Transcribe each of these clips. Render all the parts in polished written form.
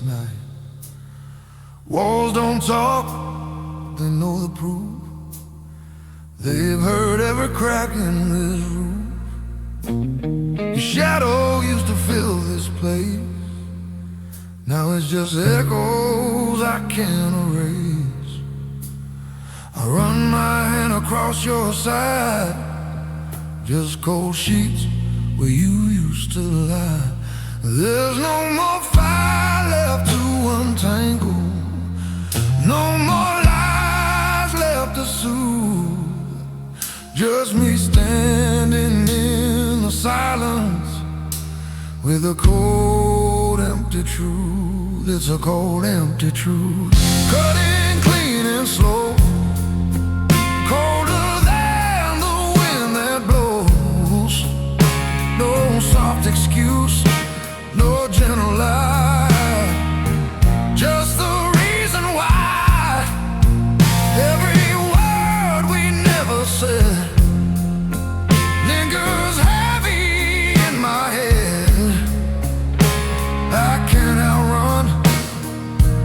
last night. Walls don't talk, they know the proof. They've heard every crack in this roof. Your shadow used to fill this place. Now it's just echoes I can't erase. I run my hand across your side, just cold sheets where you used to lie. There's no more fire left to untangle, no more lies left to soothe. Just me standing in the silence with a cold, empty truth. It's a cold, empty truth. Cutting clean and slow, colder than the wind that blows. No soft excuse, no gentle lie, just the reason why every word we never said lingers heavy in my head. I can't outrun,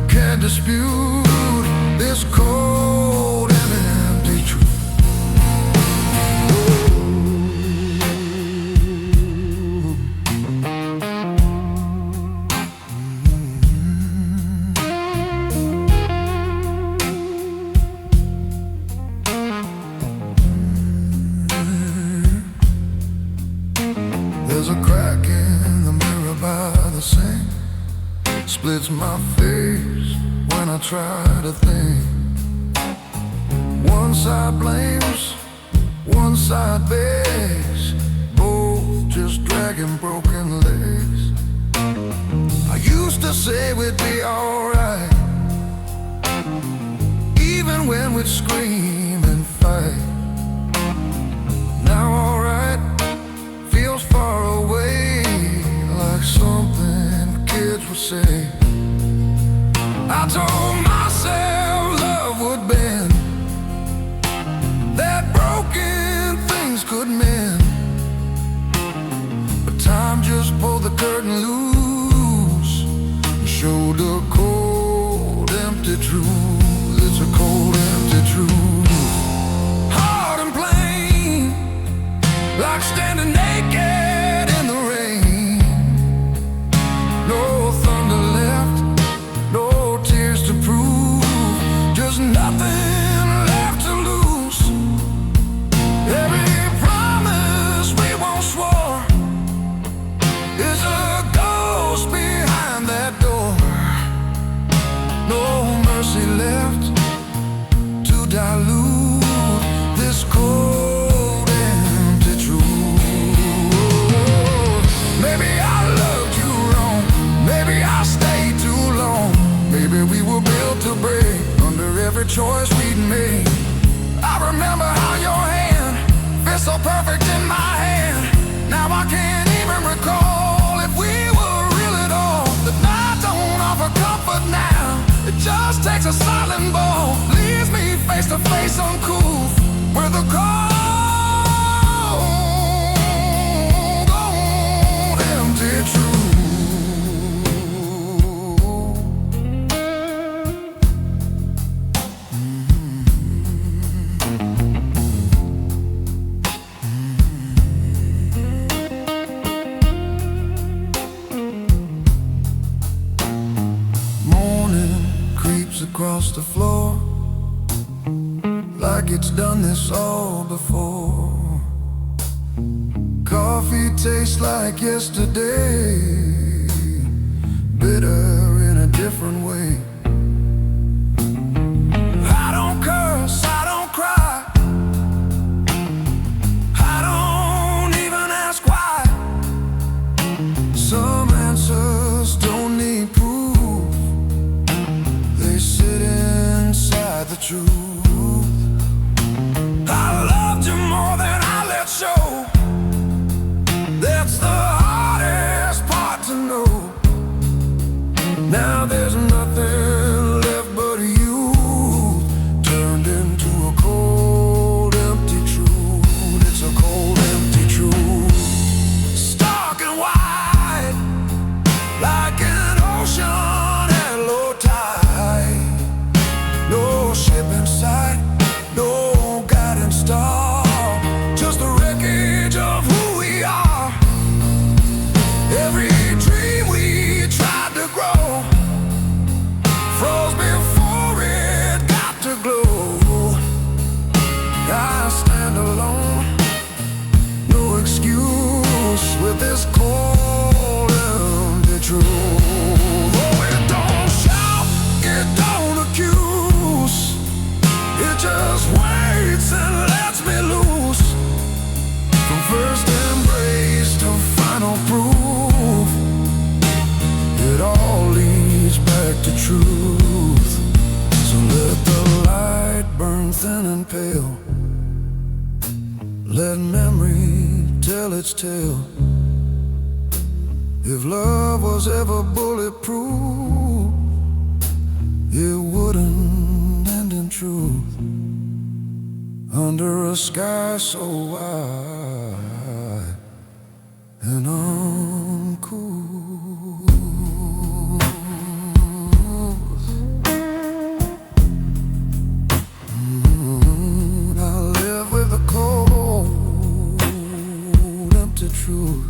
can't dispute this cold and empty truth. There's a crack in the mirror by the sink, splits my face when I try to think. One side blames, one side begs, both just dragging broken legs. I used to say we'd be alright, even when we'd scream and fight. Now alright feels far away, like something kids would say. I told myself love would bend, that broken things could mend, but time just pulled the curtain loose and showed a cold, empty truth. It's a cold, empty truth. Hard and plain, like standing naked in the rain. No thunder left, no tears to prove, just nothing left to lose. Every promise we once swore is a ghost behind that door. No mercy left to dilute this cold, empty truth. Maybe I loved you wrong, maybe I stayed too long, maybe we were built to break under every choice we'd made. I remember how your hand fit so perfect in my hand. Now I can't even recall if we were real at all. The night don't offer comfort now, it just takes a silent ball, leaves me face to face uncouth with a cold, empty truth. Morning creeps across the floor, like it's done this all before. Coffee tastes like yesterday, bitter in a different way. I don't curse, I don't cry, I don't even ask why. Some answers don't need proof, they sit inside the truth. I loved you more than I let show, that's the hardest part to know. thin and pale. Let memory tell its tale. If love was ever bulletproof, it wouldn't end in truth. Under a sky so wide and uncool. I live with the cold, empty truth.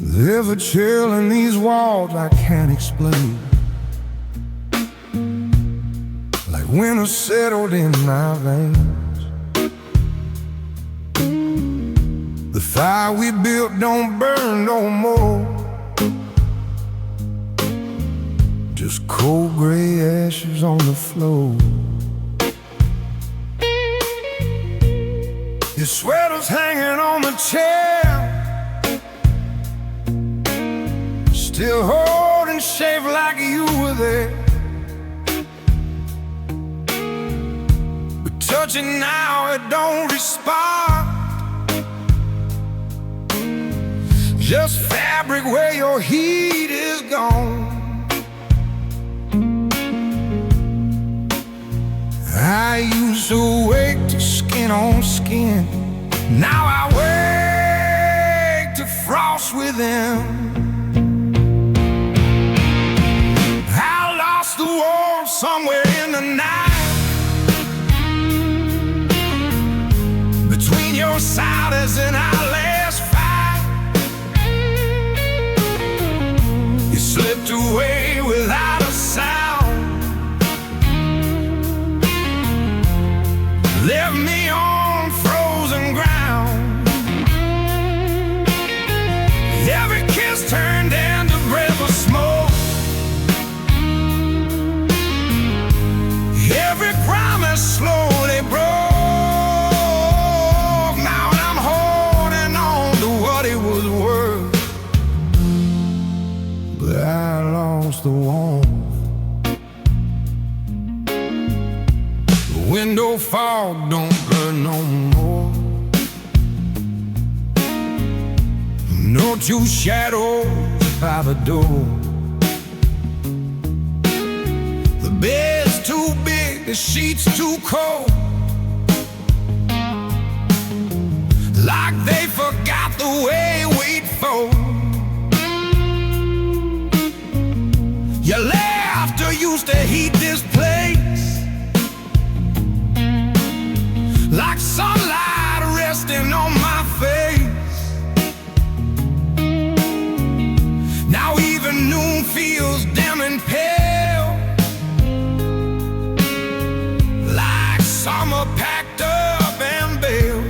There's a chill in these walls I can't explain, like winter settled in my veins. The fire we built don't burn no more, just cold gray ashes on the floor. Your sweater's hanging on the chair, still holding shape like you were there. But touching now, it don't respond. Just fabric where your heat is gone. I used to wake to skin on skin, now I wake to frost within. The warmth somewhere in the night, between your silence and our last fight. You slipped away without a sound, left me on frozen ground. Every kiss turned into breath of smoke, every promise slowly broke. Now I'm holding on to what it was worth, but I lost the warmth. The window fog don't burn no more, no two shadows by the door. The bed's too big, the sheets too cold, like they forgot the way we'd fold. Your laughter used to heat this place, like sunlight resting on my face. Now even noon feels dim and pale, summer packed up and bailed.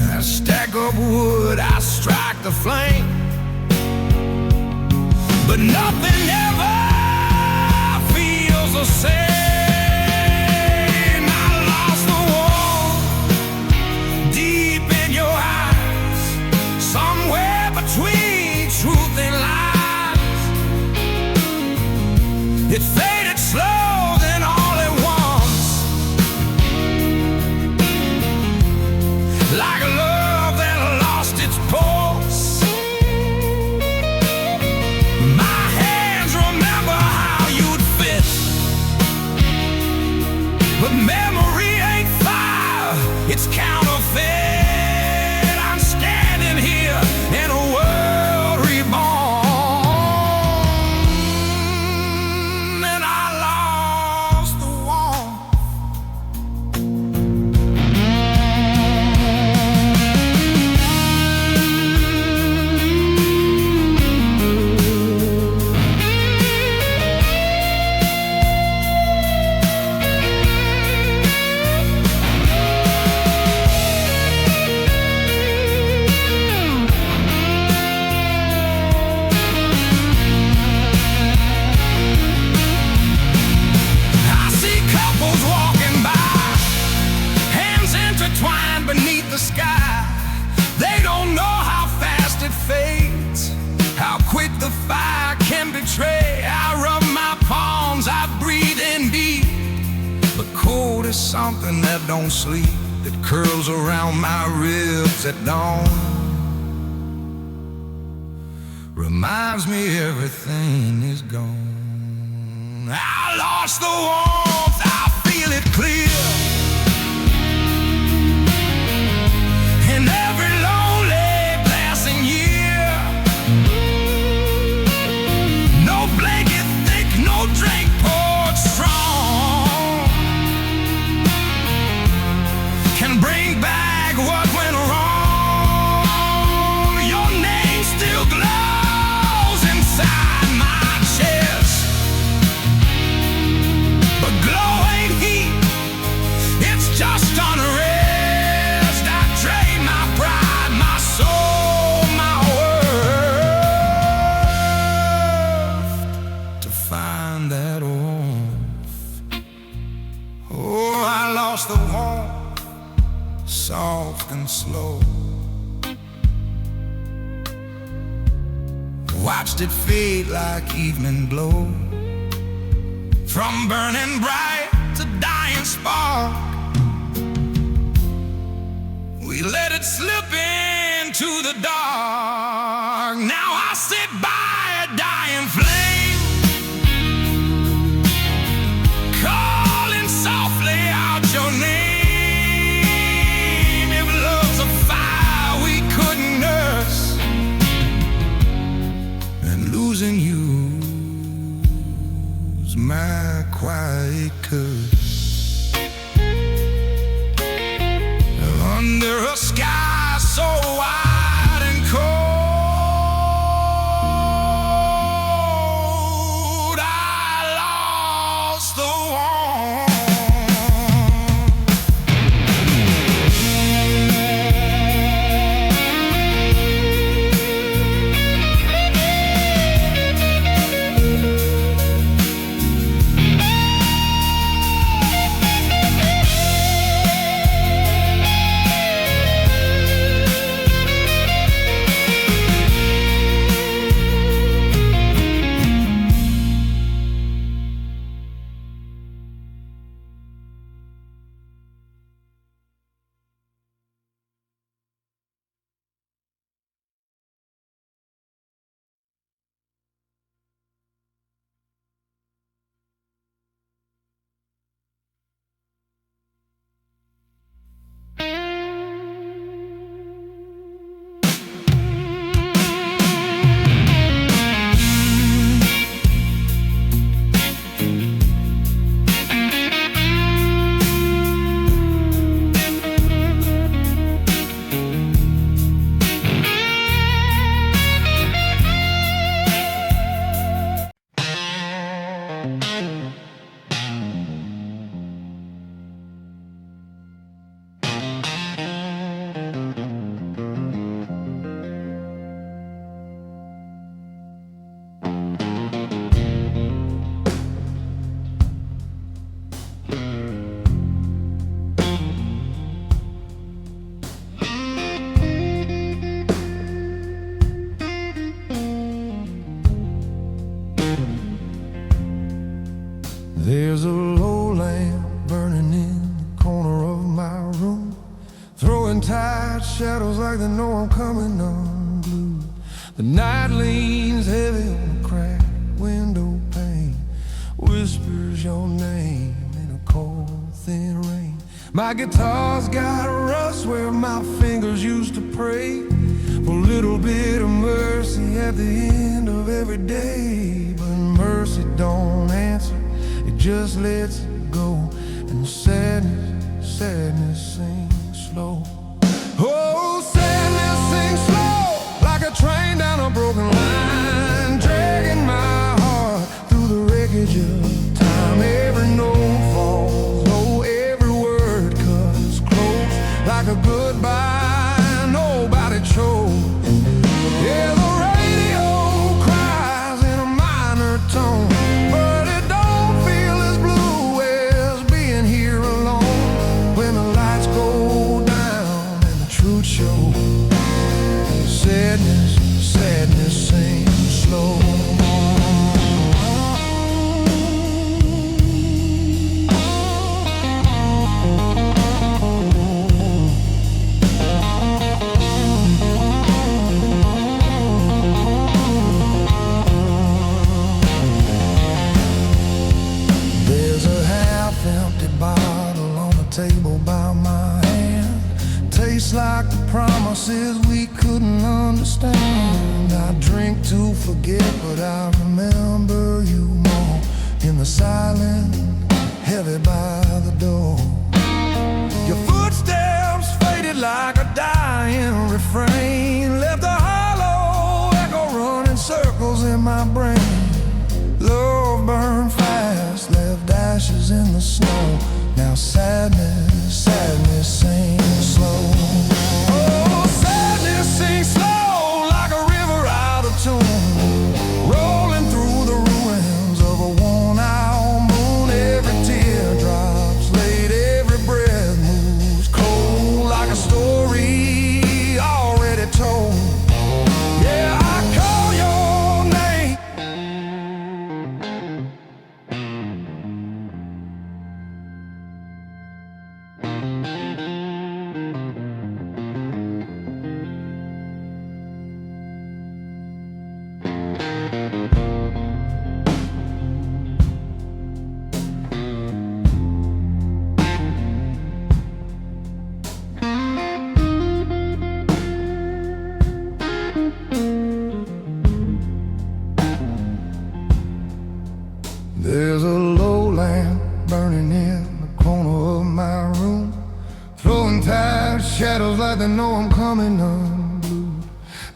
I stack up wood, I strike the flame, but nothing ever feels the same. I lost the warmth deep in your eyes, somewhere between truth and lies. It faded slow, like a love that lost its pulse. My hands remember how you'd fit, but memory ain't fire, it's counterfeit. I'm standing here and beneath the sky. They don't know how fast it fades, how quick the fire can betray. I rub my palms, I breathe in deep. The cold is something that don't sleep, that curls around my ribs at dawn. Reminds me everything is gone. I lost the warmth, I feel it clear. In every lonely passing year, no blanket thick, no drink poured strong can bring back what went wrong. Your name still glows inside my chest, but glow ain't heat, it's just unrest. I trade my pride, my soul, my worth to find that warmth. Oh, I lost the warmth, soft and slow. Watched it fade like evening glow, from burning bright to dying spark. We let it slip into the dark. Now I sit by a dying flame, calling softly out your name. If love's a fire we couldn't nurse, then losing you's my quiet curse. Under a sky so wide and cold, I lost the There's a low lamp burning in the corner of my room, throwing tight shadows like they know I'm coming unglued. The night leans heavy on the cracked window pane, whispers your name in a cold, thin rain. My guitar's got rust where my fingers used to pray for a little bit of mercy at the end of every day. But mercy don't answer, it just lets it go. And sadness, sadness sings slow. Oh, sadness sings slow, like a train down a broken line, dragging my heart through the wreckage of time. Every note falls low, every word cuts close, like a goodbye nobody chose. Yeah, the radio cries in a minor tone, but it don't feel as blue as being here alone. When the lights go down tastes like the promises we couldn't understand. I drink to forget, but I remember you more in the silence, heavy by the door. Your footsteps faded like a dying refrain, left a hollow echo running circles in my brain. Love burned fast, left ashes in the snow. Now sadness, sadness sings slow. Oh, sadness sings slow like a river out of tune, rolling through the ruins of a worn-out moon. Every teardrop's laid, every breath moves cold like a story already told. Yeah, I call your name. There's a low lamp burning in the corner of my room, throwing tired shadows like they know I'm coming unglued.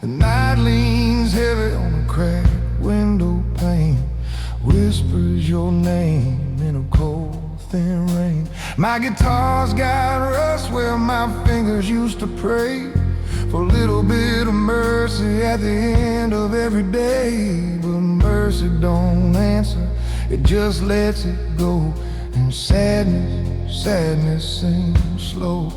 The night leans heavy on a cracked window pane, whispers your name in a cold, thin rain. My guitar's got rust where my fingers used to pray for a little bit of mercy at the end of every day. But mercy don't answer, it just lets it go. And sadness, sadness sings slow.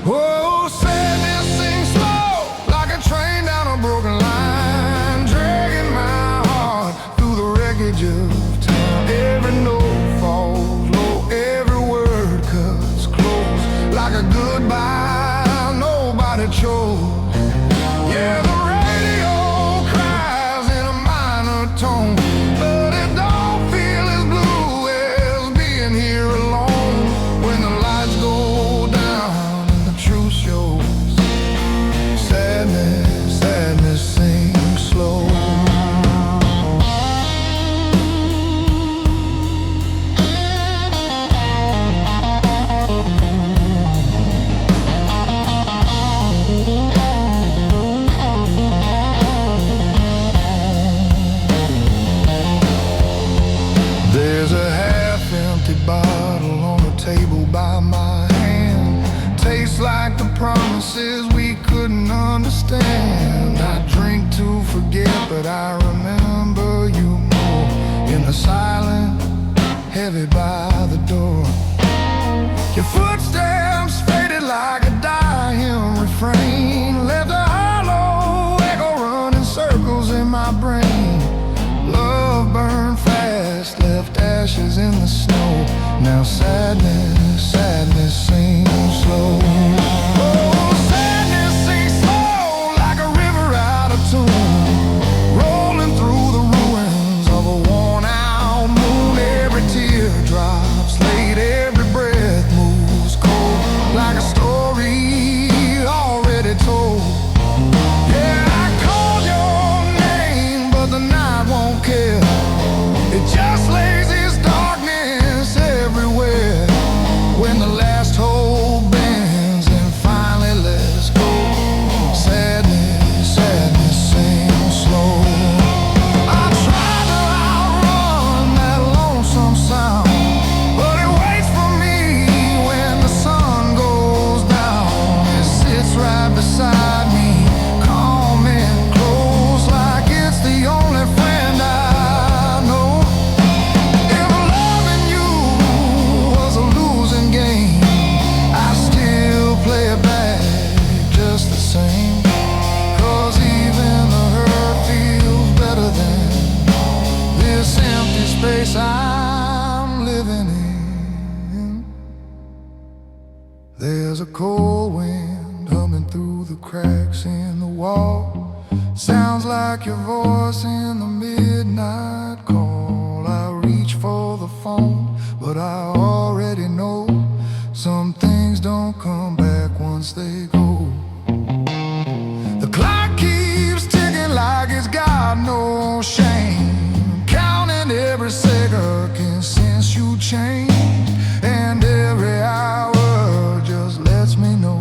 Oh, sadness sings slow like a train down a broken line, dragging my heart through the wreckage of time. Every note falls low, every word cuts close like a goodbye nobody chose. Yeah, the radio cries in a minor tone, but it don't feel as blue as being here alone. When the lights go down and the truth shows, sadness, sadness sings slow. There's a half-empty bottle on the table by my hand, tastes like the promises we couldn't understand. I drink to forget, but I remember you more in the silence, heavy by the door. Your footsteps faded like a dying refrain, left a hollow echo running circles in my brain. Love burned fast, left ashes in the snow. Now sadness, sadness sings slow. Oh, sadness sings slow like a river out of tune, rolling through the ruins of a worn-out moon. Every teardrop's laid, every breath moves cold like a story already told. Yeah, I called your name, but the night won't care. It just lays its darkness everywhere. When the last hope bends and finally lets go, sadness, sadness sings slow. I tried to outrun that lonesome sound, but it waits for me when the sun goes down. It sits right beside me, calm and close, like it's the only friend I know. If loving you was a losing game, I still play it back just the same. 'Cause even the hurt feels better than this empty space I'm living in. There's a cold wind humming through the cracks in the wall, sounds like your voice in the midnight call. I reach for the phone, but I already know some things don't come back once they go. no shame, counting every second since you changed. And every hour just lets me know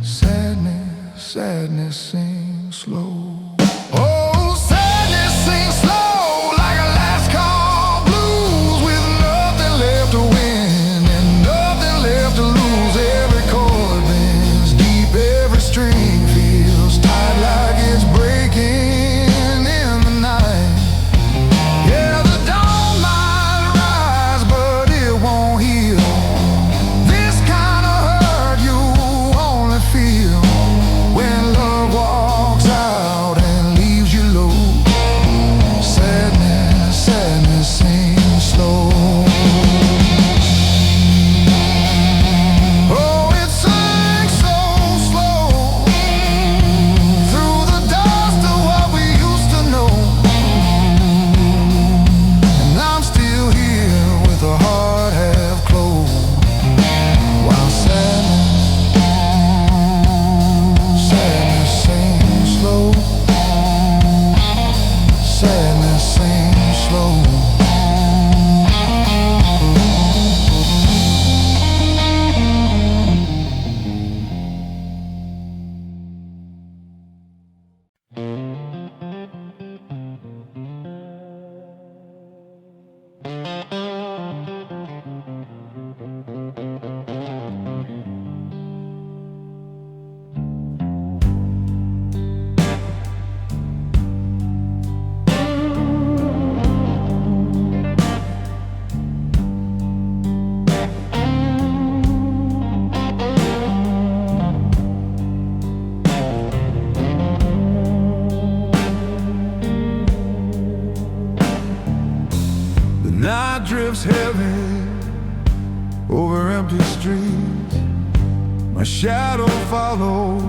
sadness, sadness sings slow. Oh, sadness sings slow like a last call blues, with nothing left to win and nothing left to lose. Every chord bends deep, every string feels tight like it's breaking in the night. Yeah, the dawn might rise, but it won't heal this kind of hurt you only feel when love walks out and leaves you low. Sadness, sadness sings slow. Oh, it sings so slow through the dust of what we used to know. And I'm still here with a heart half closed, while sadness sings slow. Sadness sings slow. The night drifts heavy over empty streets. My shadow follows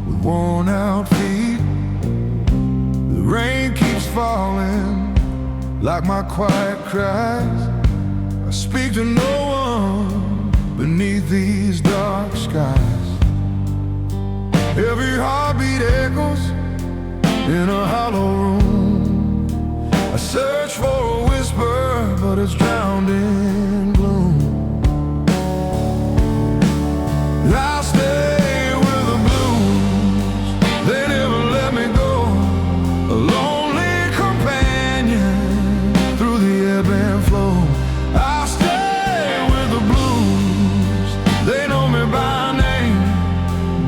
with worn out feet. The rain keeps falling like my quiet cries. I speak to no one beneath these dark skies. Every heartbeat echoes in a hollow room. I search for a whisper, but it's drowned in gloom. I'll stay with the blues, they never let me go. A lonely companion through the ebb and flow. I'll stay with the blues, they know me by name.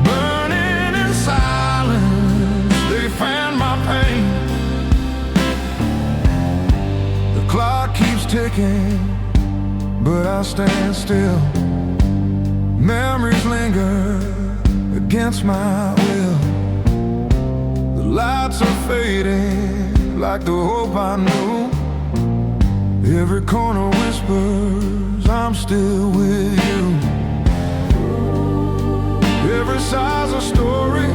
Burning in silence, they fan my pain. The clock keeps ticking, but I stand still. Memories linger against my will. The lights are fading like the hope I knew. Every corner whispers, I'm still with you. Every sigh's a story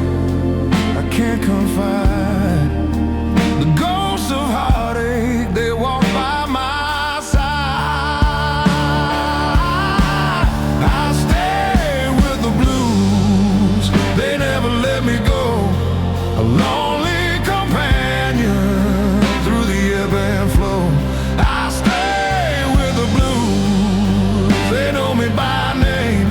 I can't confide. The ghosts of heartache, they walk by my side. I stay with the blues, they never let me go. A lonely companion through the ebb and flow. I stay with the blues, they know me by name.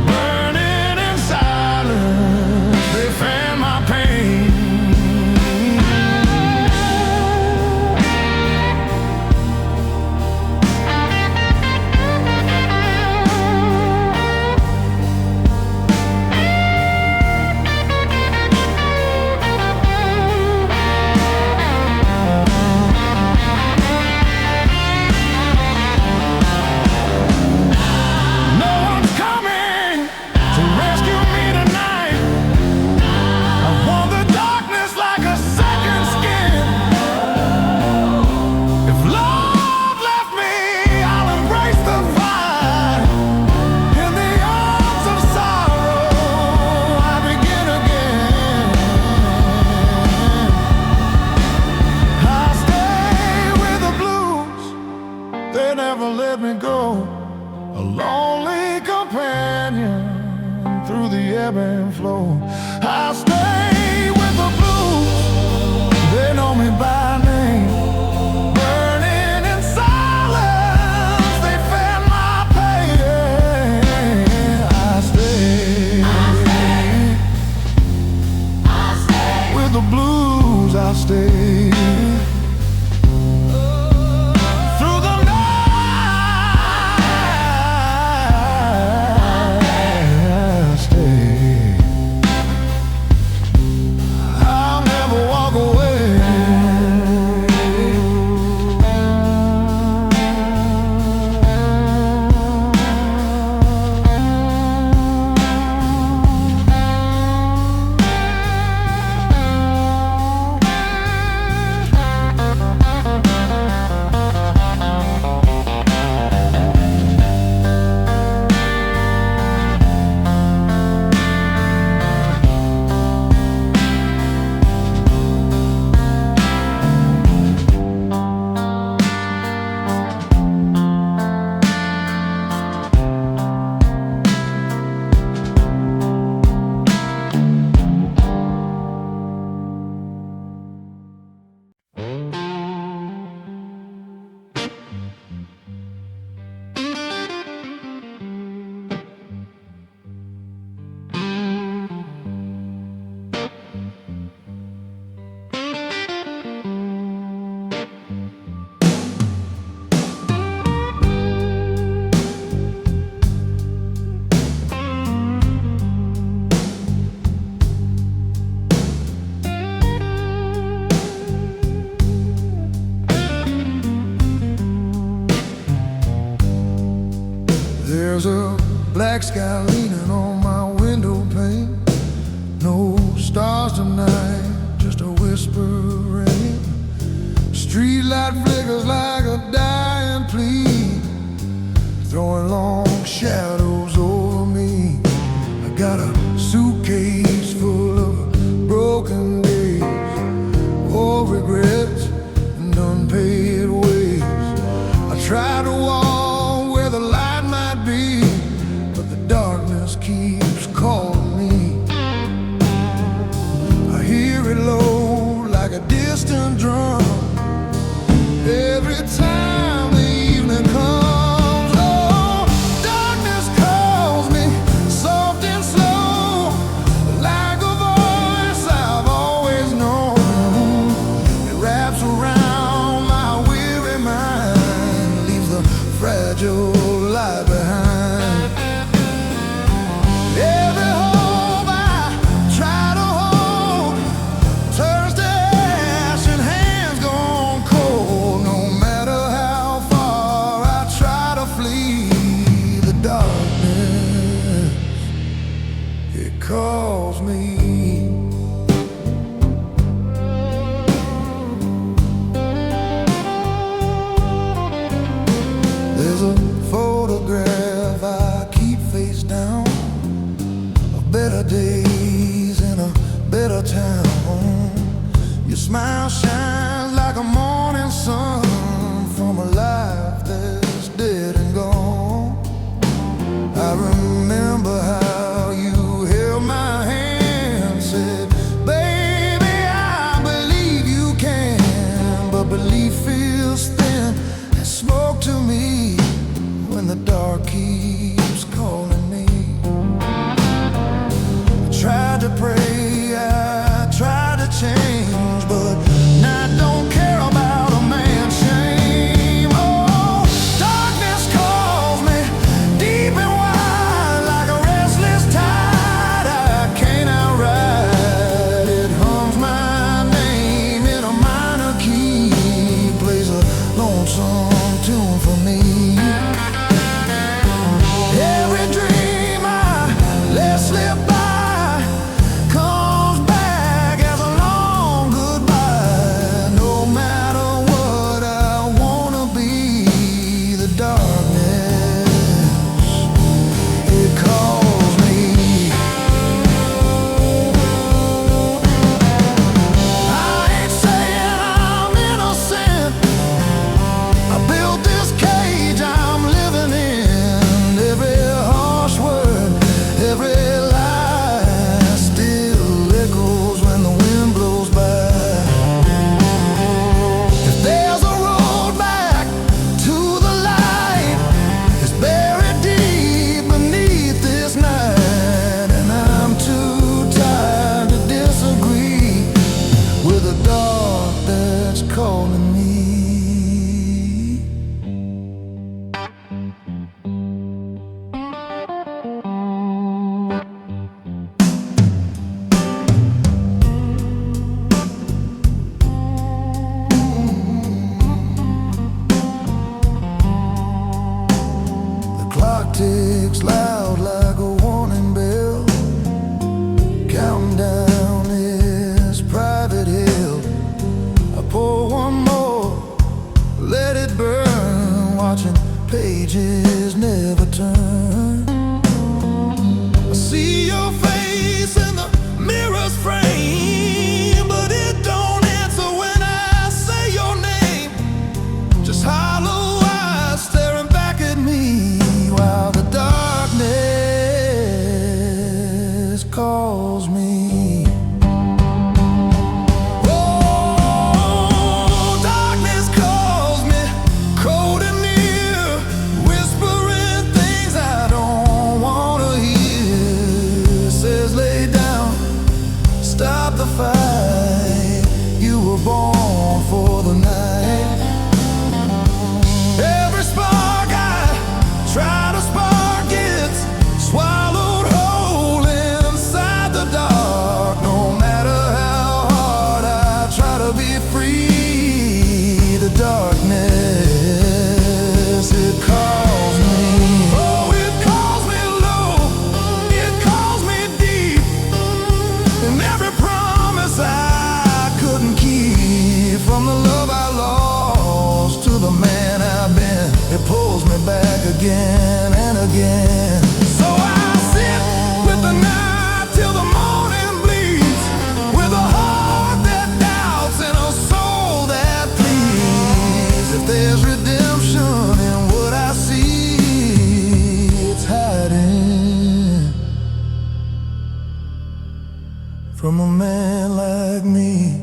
Burning in silence, they fan my pain. No one's coming to rescue me tonight. I want the darkness like a second skin. If love left me, I'll embrace the fire. In the arms of sorrow, I begin again. I'll stay with the blues, they never let me go. A lonely companion through the ebb and flow. I'll stay with the blues, they know me sky leaning on my window pane. No stars tonight, just a whisper of rain. Streetlight flickers like a dying plea, throwing long shadows over me. I got a suitcase full of broken days, old regrets and unpaid ways. I tried to walk where the light might be, but the darkness keeps calling me. I hear it low like a distant drum every time the evening comes. Oh, darkness calls me soft and slow, like a voice I've always known. It wraps around my weary mind, leaves the fragile light behind. Every hope I try to hold turns to ash and hands gone cold. No matter how far I try to flee, the darkness, it calls me. There's a photograph I keep face down of better days in a better town. Your smile shines like a morning sun from a life that's dead and gone. I remember how you held my hand, said, "Baby, I believe you can," but belief feels thin and smoke to me when the dark keeps calling me. I tried to pray, I tried to change, but now I don't care about a man's shame. Oh, darkness calls me deep and wide like a restless tide I can't outride. It hums my name in a minor key, plays a lonesome tune for me. Every dream I let slip by comes back as a long goodbye. No matter what I wanna be, the darkness, it calls me. I ain't saying I'm innocent. I built this cage I'm living in. Every harsh word, every lie still echoes when the wind blows by. If there's a road back to the light, it's buried deep beneath this night, and I'm too tired to disagree with the dark that's calling me. The clock ticks loud like a warning bell, counting down this private hill. I pour one more, let it burn, watching pages never turn. I see your face in the mirror's frame, but it don't answer when I say your name. Just hollow eyes staring back at me while the darkness calls me. Oh, darkness calls me, cold and near, whispering things I don't wanna hear. Says lay down, stop the fight. You were born for the night. Every spark I try to spark gets swallowed whole inside the dark. No matter how hard I try to be free, the darkness, it calls me. Oh, it calls me low And every promise I couldn't keep, from the love I lost to the man I've been, it pulls me back again and again. So I sit with the night till the morning bleeds, with a heart that doubts and a soul that pleads. If there's redemption in what I see, it's hiding from a man like me.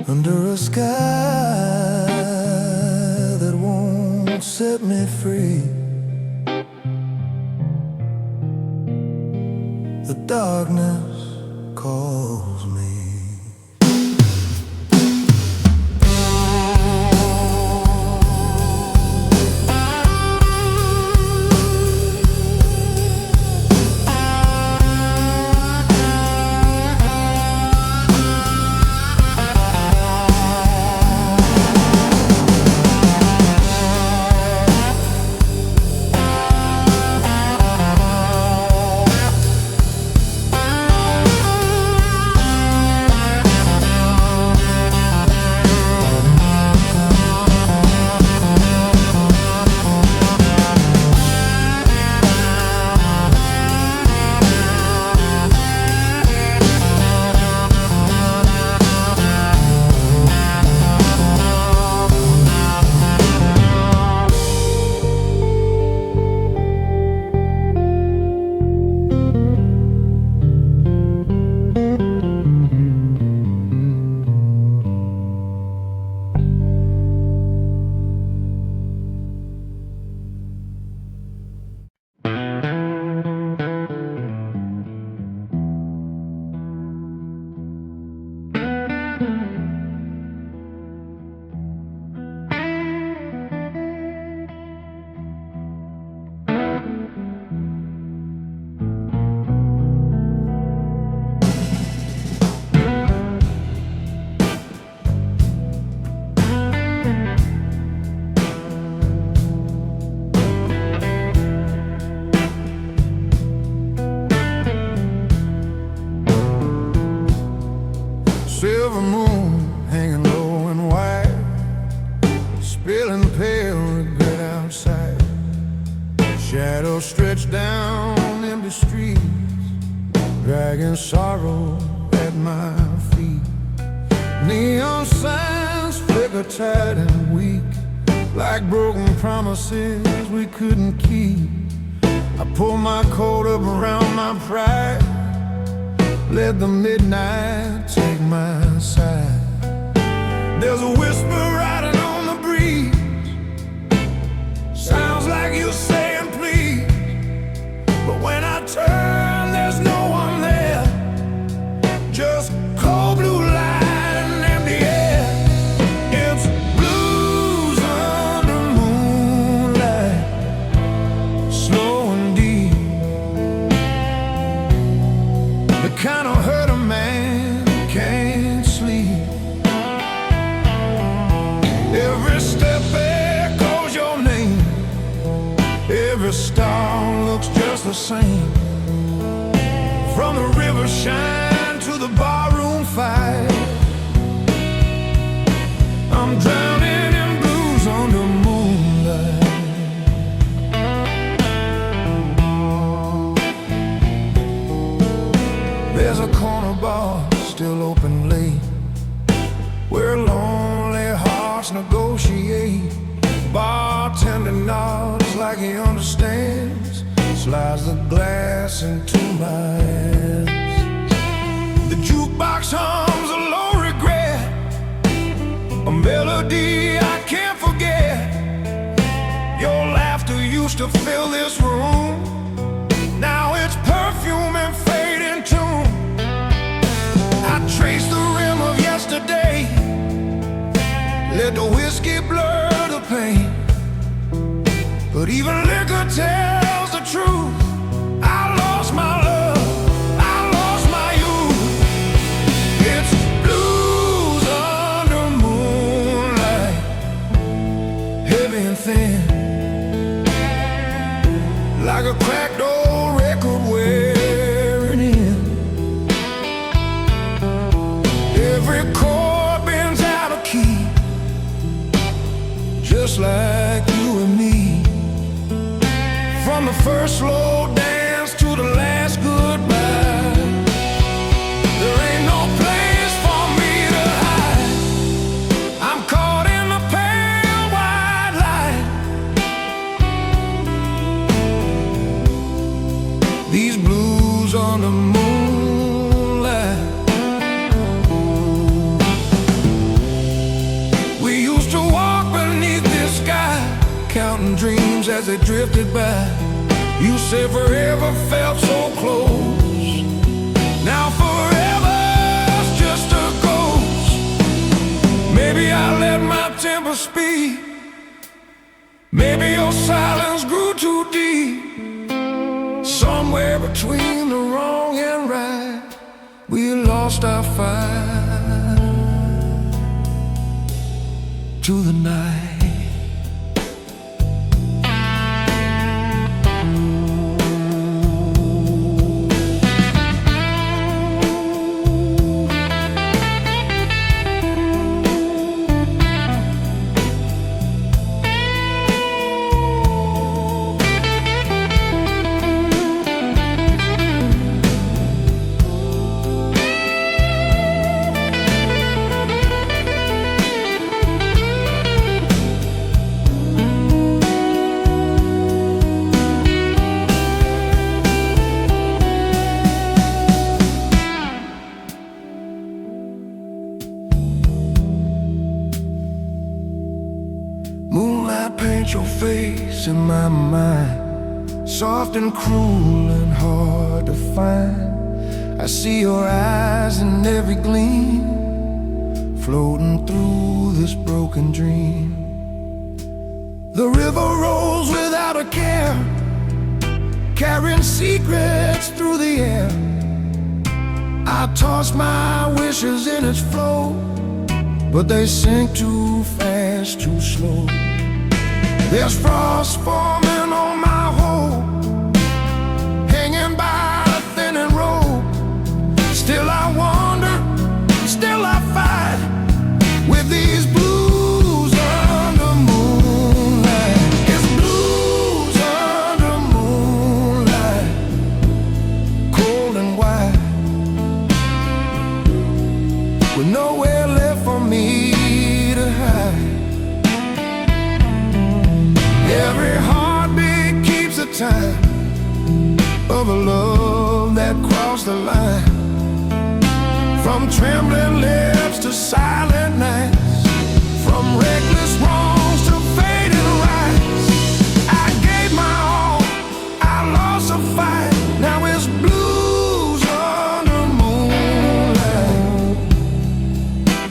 Under a sky that won't set me free, the darkness calls me. Silver moon hanging low and wide, spilling pale regret outside. Shadows stretch down empty streets, dragging sorrow at my feet. Neon signs flicker tight and weak, like broken promises we couldn't keep. I pull my coat up around my pride, let the midnight take my side. There's a whisper riding on the breeze, sounds like you saying please. But when I turn, there's no one there, just cold blue light and empty air. It's blues under moonlight, slow and deep, the kind of hurt a man can't sleep. Every step echoes your name, every star looks just the same. From the river shine to the barroom fight, I'm drowning in blues under moonlight. There's a corner bar still open late, where lonely hearts negotiate. Bartender nods like he understands, slides the glass into my hands. The jukebox hums a low regret, a melody I can't forget. Your laughter used to fill this room, now it's perfume and fading tune. I trace the rim of yesterday, let the whiskey blur the pain. But even liquor tells the truth, I lost my love, I lost my youth. It's blues under moonlight, heavy and thin, like a cracked old record wearing in. Every chord bends out of key, just like you and me. From the first slow dance to the last goodbye, there ain't no place for me to hide. I'm caught in the pale white light. These blues on the moonlight. We used to walk beneath this sky, counting dreams as they drifted by. You said forever felt so close. Now forever's just a ghost. Maybe I let my temper speak. Maybe your silence grew too deep. Somewhere between the wrong and right, we lost our fight to the night. Moonlight paints your face in my mind, soft and cruel and hard to find. I see your eyes in every gleam, floating through this broken dream. The river rolls without a care, carrying secrets through the air. I toss my wishes in its flow, but they sink too fast, too slow. There's frost forming on my hope, hanging by a thinning rope. Still I wander, still I fight with these blues under moonlight. It's blues under moonlight, cold and white, with nowhere left for me to hide. Every heartbeat keeps the time of a love that crossed the line. From trembling lips to silent nights, from reckless wrongs to fading rights. I gave my all, I lost a fight. Now it's blues under moonlight.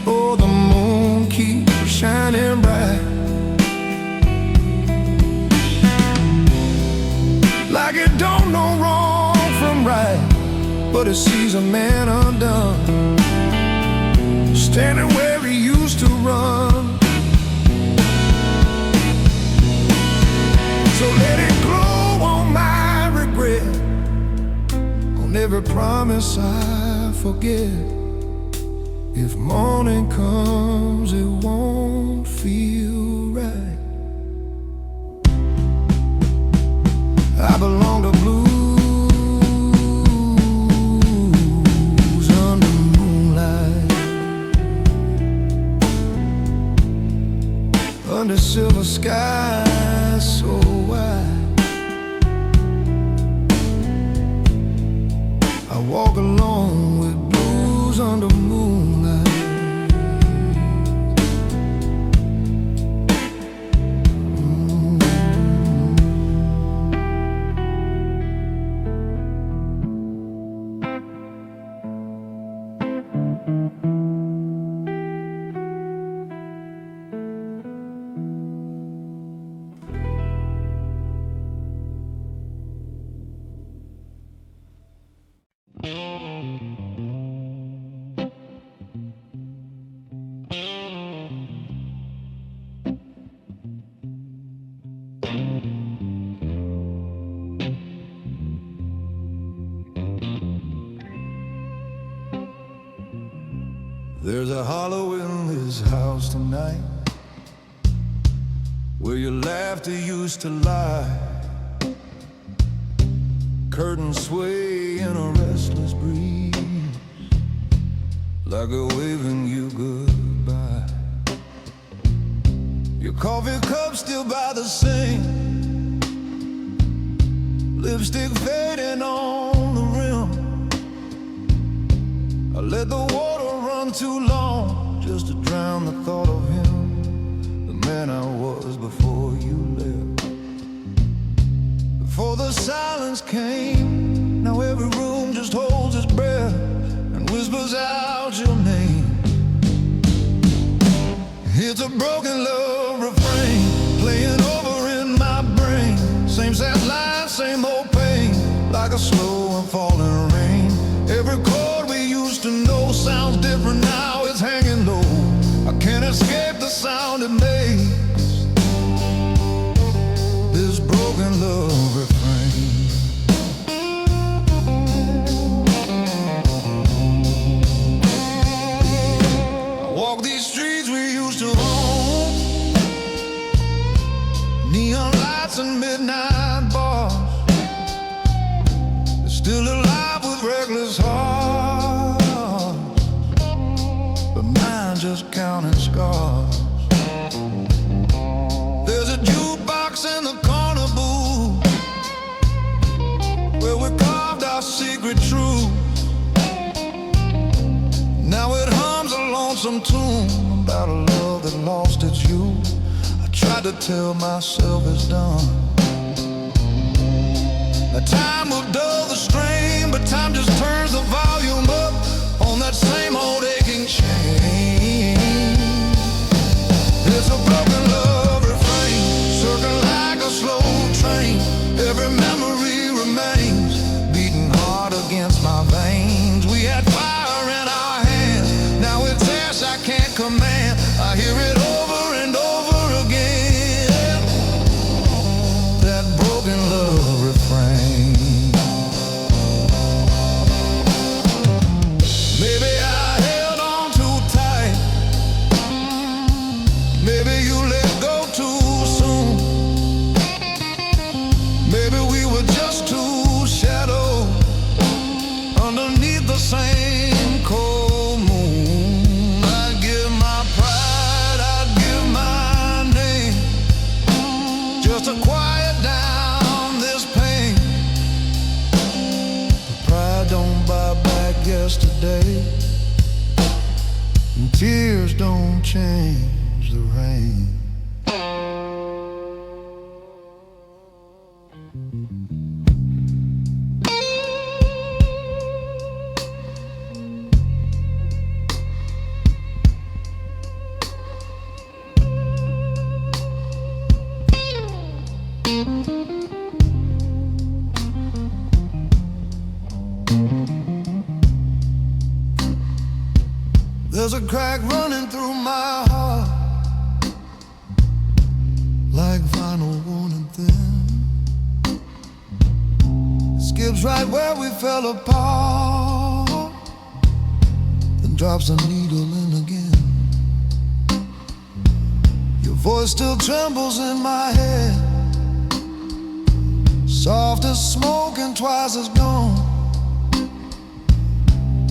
Oh, the moon keeps shining bright, like it don't know wrong from right, but it sees a man undone, standing where he used to run. So let it glow on my regret, on every promise I forget. If morning comes, it won't feel right. I belong to blues under moonlight, under silver skies so wide. I walk alone with blues under moonlight. There's a hollow in this house tonight where your laughter used to lie. Curtains sway in a restless breeze, like a waving you goodbye. Your coffee cup still by the sink, lipstick fading on the rim. I let the water run too long just to drown the thought of him, the man I was before you left. Before the silence came, now every room just holds its breath and whispers out your name. It's a broken love refrain playing over in my brain. Same sad line, same old pain, like a slow and falling rain. Every chord we used to know sounds different now, it's hanging low. I can't escape the sound it makes, this broken love refrain. I walk these streets we used to own, neon lights and midnight bars. They're still alive with reckless hearts, but mine just counting scars. There's a jukebox in the corner booth where we carved our secret truth. Now it hums a lonesome tune about a love that lost its youth. I tried to tell myself it's done, that time will dull the strain, but time just turns the volume up on that same old aching chain. It's a broken love refrain, circling like a slow train. Every memory remains beating hard against my veins. We had fire in our hands, now it's ash I can't command. I hear it over and over again, that broken love refrain. Maybe I held on too tight, maybe you let go too soon, maybe we were just two shadows underneath the same cold moon. I'd give my pride, I'd give my name, just to quiet down this pain. But pride don't buy back yesterday, and tears don't change the rain. There's a crack running through my heart, like vinyl worn and thin. It skips right where we fell apart, then drops a needle in again. Your voice still trembles in my head, soft as smoke and twice as gone.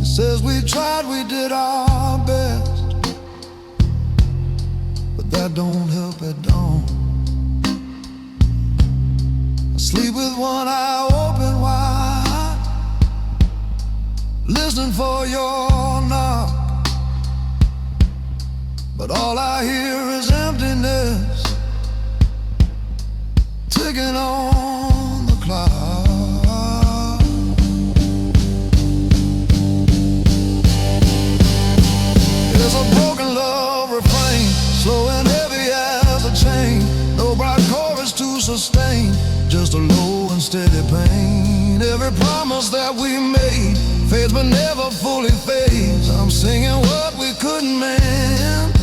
Says we tried, we did our best, but that don't help at dawn. I sleep with one eye open wide, listening for your knock, but all I hear is emptiness ticking on the clock. It's a broken love refrain, slow and heavy as a chain. No bright chorus to sustain, just a low and steady pain. Every promise that we made fades but never fully fades. I'm singing what we couldn't mend.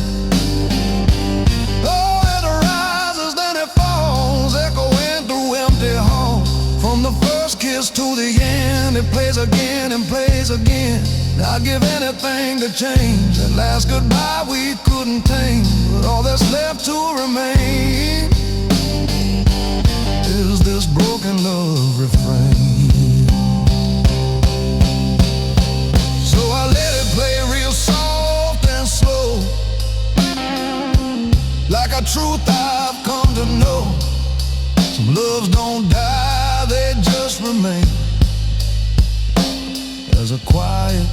Oh, it rises, then it falls, echoing through empty halls, from the first kiss to the end. and it plays again and plays again. I'd give anything to change that last goodbye we couldn't tame. But all that's left to remain is this broken love refrain. So I let it play real soft and slow, like a truth I've come to know. Some loves don't die, they just remain as a quiet,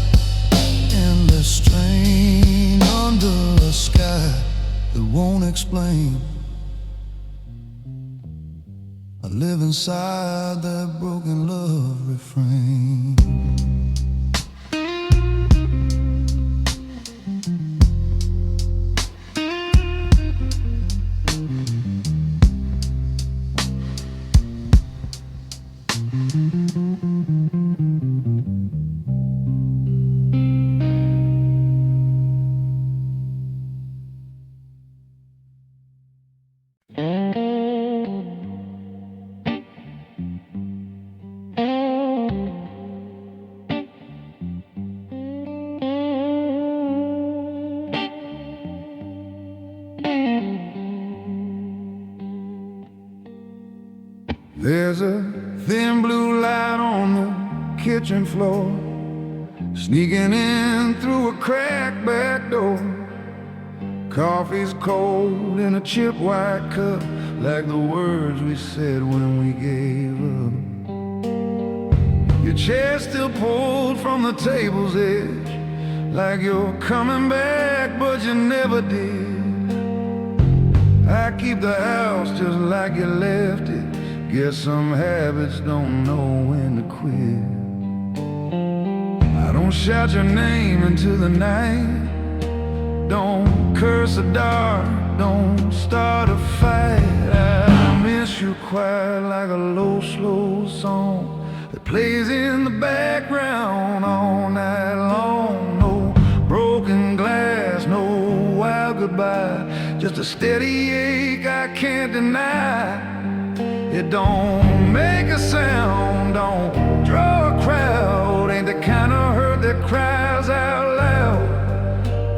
endless strain under a sky that won't explain. I live inside that broken love refrain. There's a thin blue light on the kitchen floor, sneaking in through a cracked back door. Coffee's cold in a chip white cup, like the words we said when we gave up. Your chair still pulled from the table's edge, like you're coming back, but you never did. I keep the house just like you left it. Guess some habits don't know when to quit. I don't shout your name into the night, don't curse the dark, don't start a fight. I miss you quiet like a low, slow song that plays in the background all night long. No broken glass, no wild goodbye, just a steady ache I can't deny. It don't make a sound, don't draw a crowd, ain't the kind of hurt that cries out loud.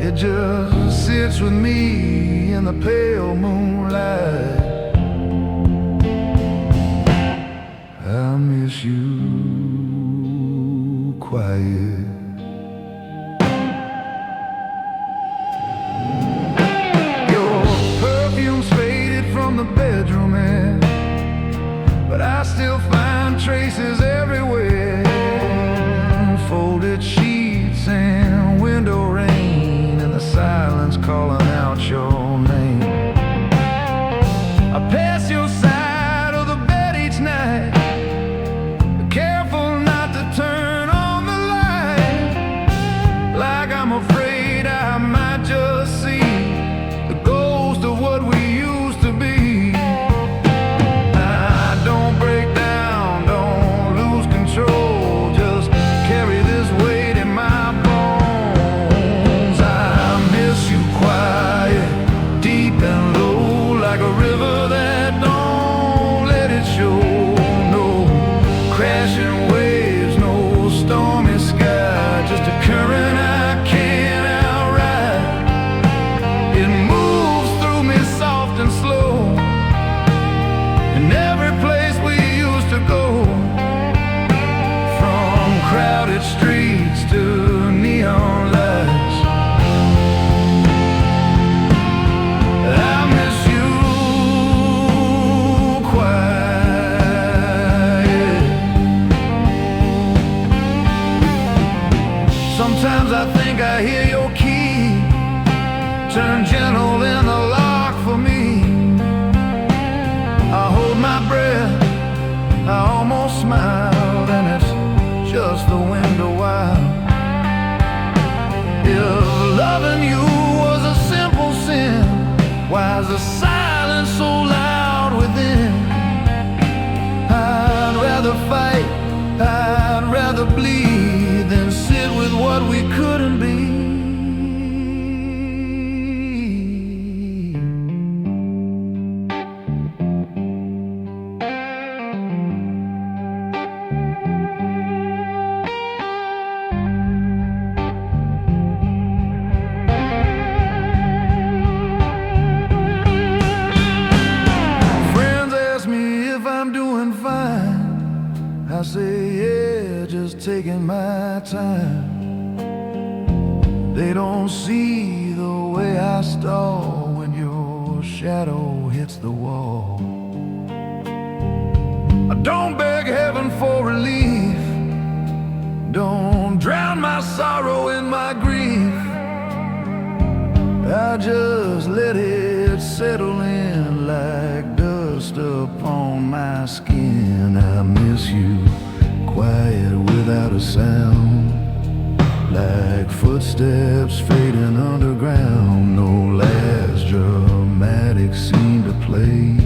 It just sits with me in the pale moonlight. I miss you quiet. Your perfume's faded from the bedroom air, but I still find traces everywhere. Folded sheets and window rain, and the silence calling out your name. I pass your side of the bed each night, careful not to turn on the light, like I'm afraid I might just see the ghost of what we used to be. Sometimes I think I hear your key turn gentle in the lock for me. I hold my breath, I almost smile, and it's just the wind a while. If loving you was a simple sin, why is the silence so loud within? I'd rather fight, I'd rather bleed than sit with what we couldn't be. say, yeah, just taking my time. They don't see the way I stall when your shadow hits the wall. I don't beg heaven for relief, don't drown my sorrow in my grief. I just let it settle in like dust upon my skin. I miss you, quiet without a sound, like footsteps fading underground. No last dramatic scene to play,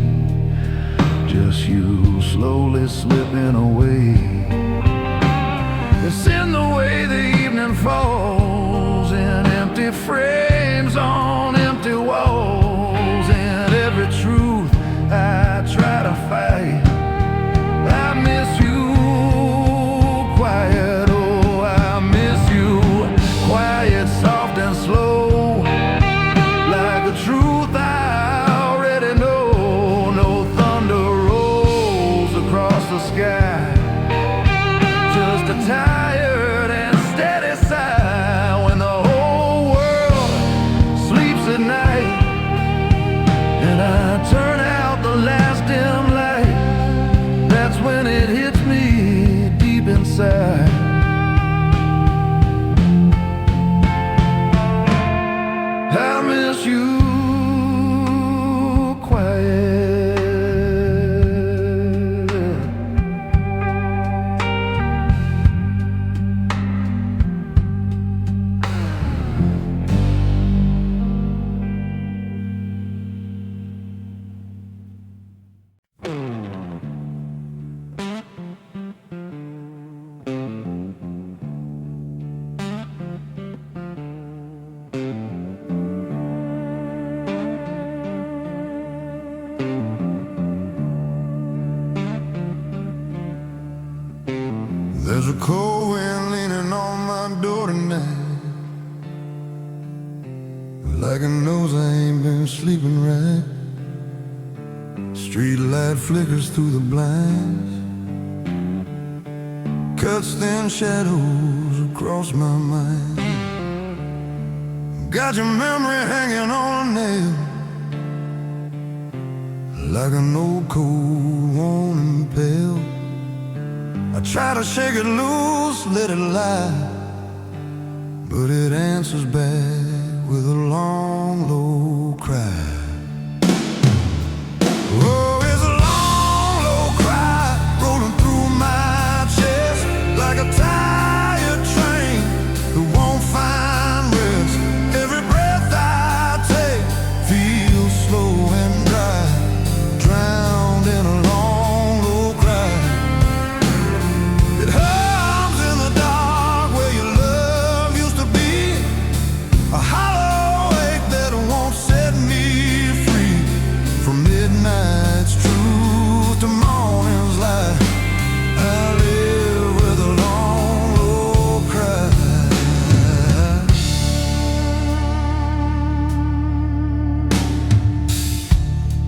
just you slowly slipping away. It's in the way the evening falls, in empty frames on empty walls, and every truth I try to fight. I miss you, quiet, oh, I miss you, quiet, soft and slow, like the truth I already know. No thunder rolls across the sky, just a tired and steady sigh when the whole world sleeps at night, and I turn out the last dim light. That's when it hits me deep inside. I miss you, quiet. There's a cold wind leaning on my door tonight, like it knows I ain't been sleeping right. Street light flickers through the blinds, cuts thin shadows across my mind. Got your memory hanging on a nail, like an old cold warning pail. I try to shake it loose, let it lie, but it answers back with a long, low cry. Oh, it's a long, low cry rolling through my chest, like a tired train that won't find rest. Every breath I take feels slow and dry, drowned in a long, low cry. It hums in the dark where your love used to be, a hollow ache that won't set me free. From midnight's truth to morning's light, I live with a long, low cry.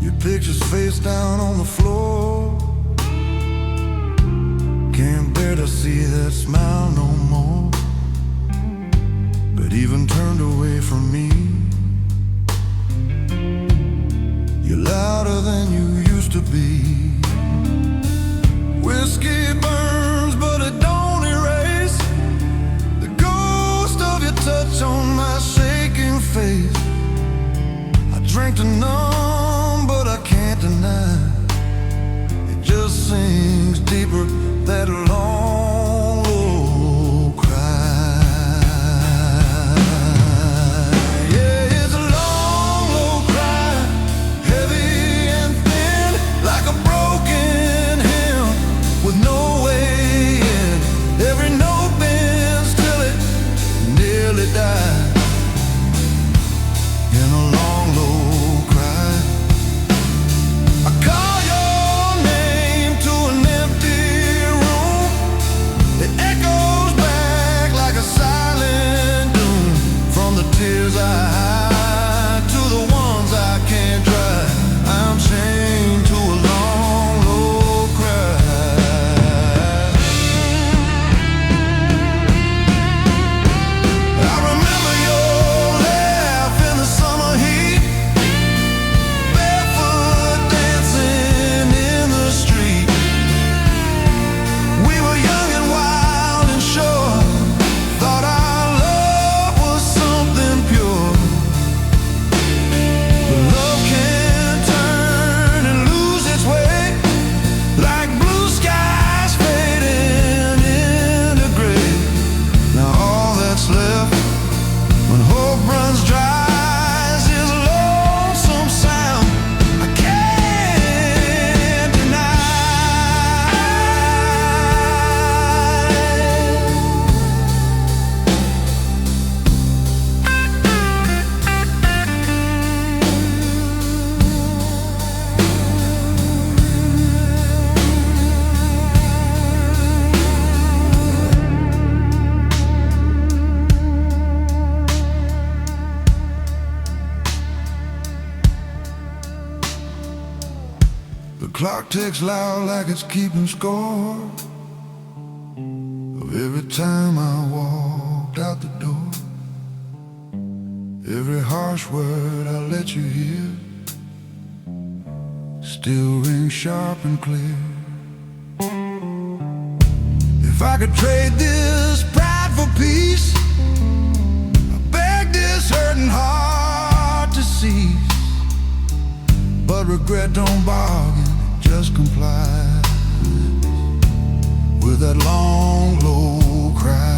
Your picture's face down on the floor, can't bear to see that smile no more, but even turned away from me, you're louder than you used to be. Whiskey burns, but it don't erase the ghost of your touch on my shaking face. I drink to numb, but I can't deny it just sinks deeper, that long, low cry. Yeah, it's a long, low cry, heavy and thin, like a broken hymn with no way in. Every note bends till it nearly dies in a long, low cry. I call your name to an empty room, clock ticks loud like it's keeping score of every time I walked out the door. Every harsh word I let you hear still rings sharp and clear. If I could trade this pride for peace, I beg this hurting heart to cease. But regret don't bargain, it just complies with that long, low cry.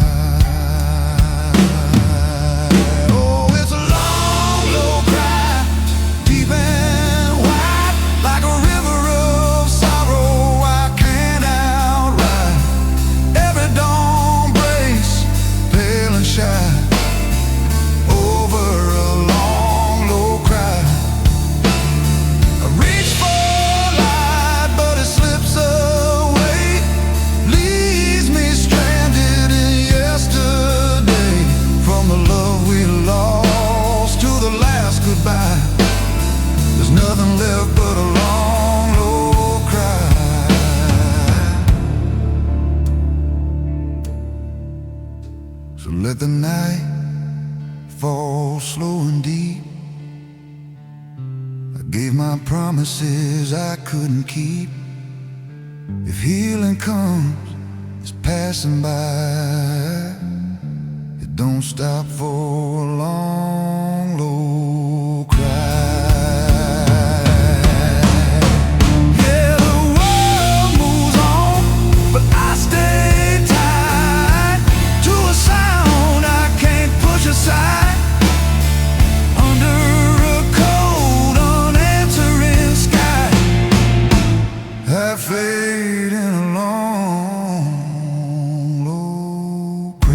Oh, it's a long, low cry, deep and wide, like a river of sorrow I can't outride. Every dawn breaks, pale and shy, over a long, low cry. I reach for light, but it slips away, leaves me stranded in yesterday. From the love we lost to the last goodbye, there's nothing left but a long, low cry. So let the night fall slow and deep. I gave my promises I couldn't keep. If healing comes, it's passing by. It don't stop for a long, low cry. Yeah, the world moves on, but I stay tied to a sound I can't push aside. Under a cold, unanswering sky, I fade in a long, low cry.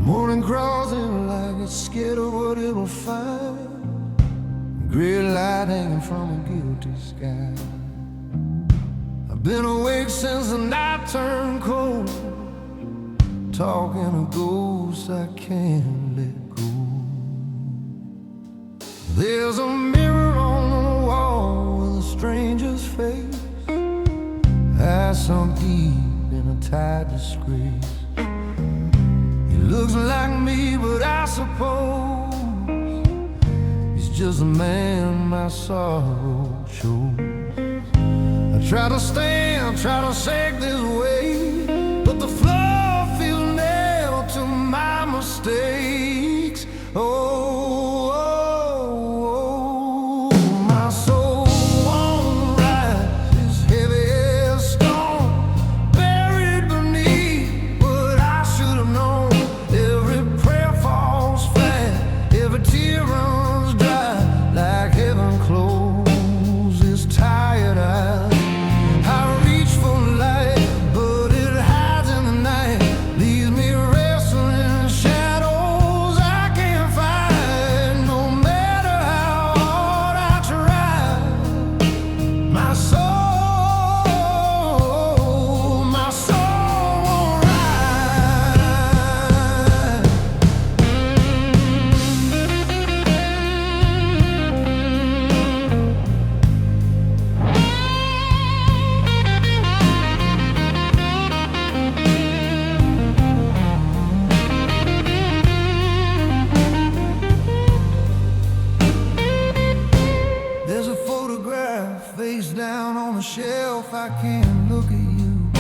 Morning crawls in like it's scared of what it'll find. Gray light hanging from a guilty sky. I've been awake since the night turned cold, talking to ghosts I can't let go. There's a mirror on the wall with a stranger's face. I sunk deep in a tight disgrace. Looks like me, but I suppose he's just a man my sorrow chose. I try to stand, try to shake this weight, but the floor feels nailed to my mistakes. Oh, oh, oh, my soul won't rise, it's heavy as stone, buried beneath what I should have known. Every prayer falls flat, every tear runs dry, like heaven closes tired eyes. I reach for light, but it hides in the night, leaves me wrestling in shadows I can't find. look at you,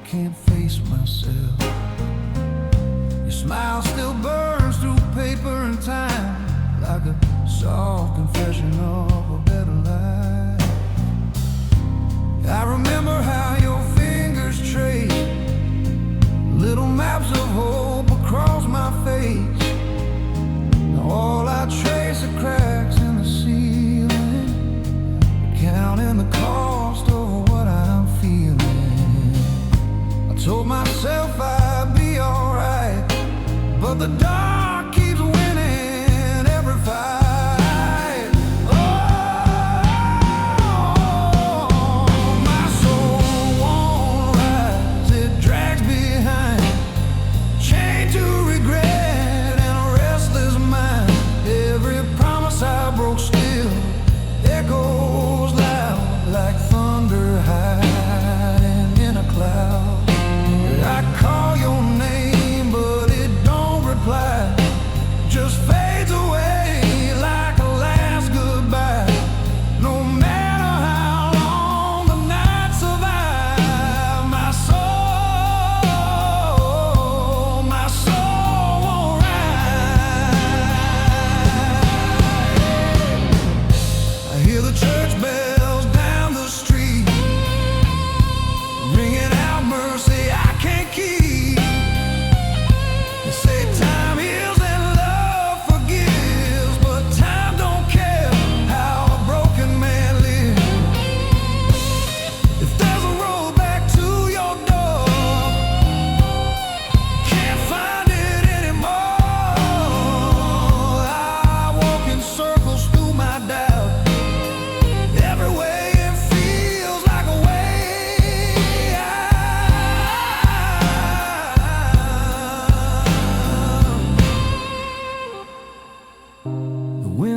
can't face myself. Your smile still burns through paper and time, like a soft confession of a better life. I remember how your fingers trace little maps of hope across my face. Now all I trace are cracks in the ceiling, counting the cost of what I'm feeling. I told myself I'd be alright, but the dark keeps winning every fight.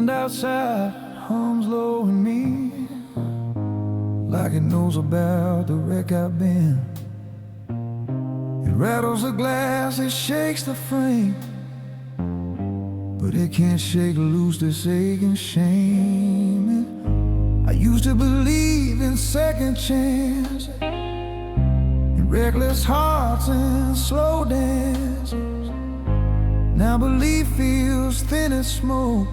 Outside hums low in me, like it knows about the wreck I've been. It rattles the glass, it shakes the frame, but it can't shake loose this aching shame. I used to believe in second chance, in reckless hearts and slow dances. Now belief feels thin as smoke,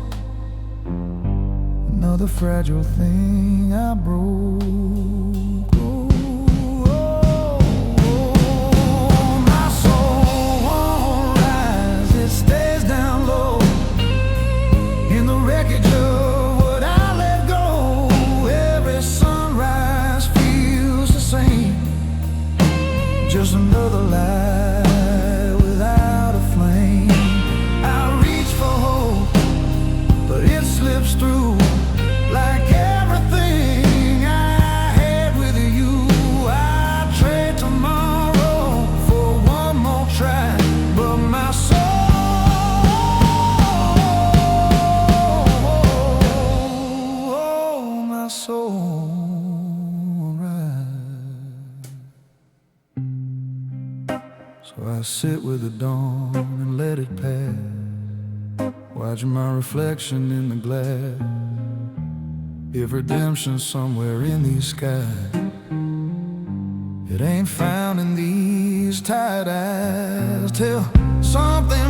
another fragile thing I broke. My soul won't rise, it stays down low in the wreckage of what I let go. Every sunrise feels the same, just another light without a flame. I reach for hope, but it slips through. Like everything I had with you, I trade tomorrow for one more try. But my soul, my soul won't rise. So I sit with the dawn and let it pass, watching my reflection in the glass. If redemption's somewhere in these skies, it ain't found in these tired eyes. Till something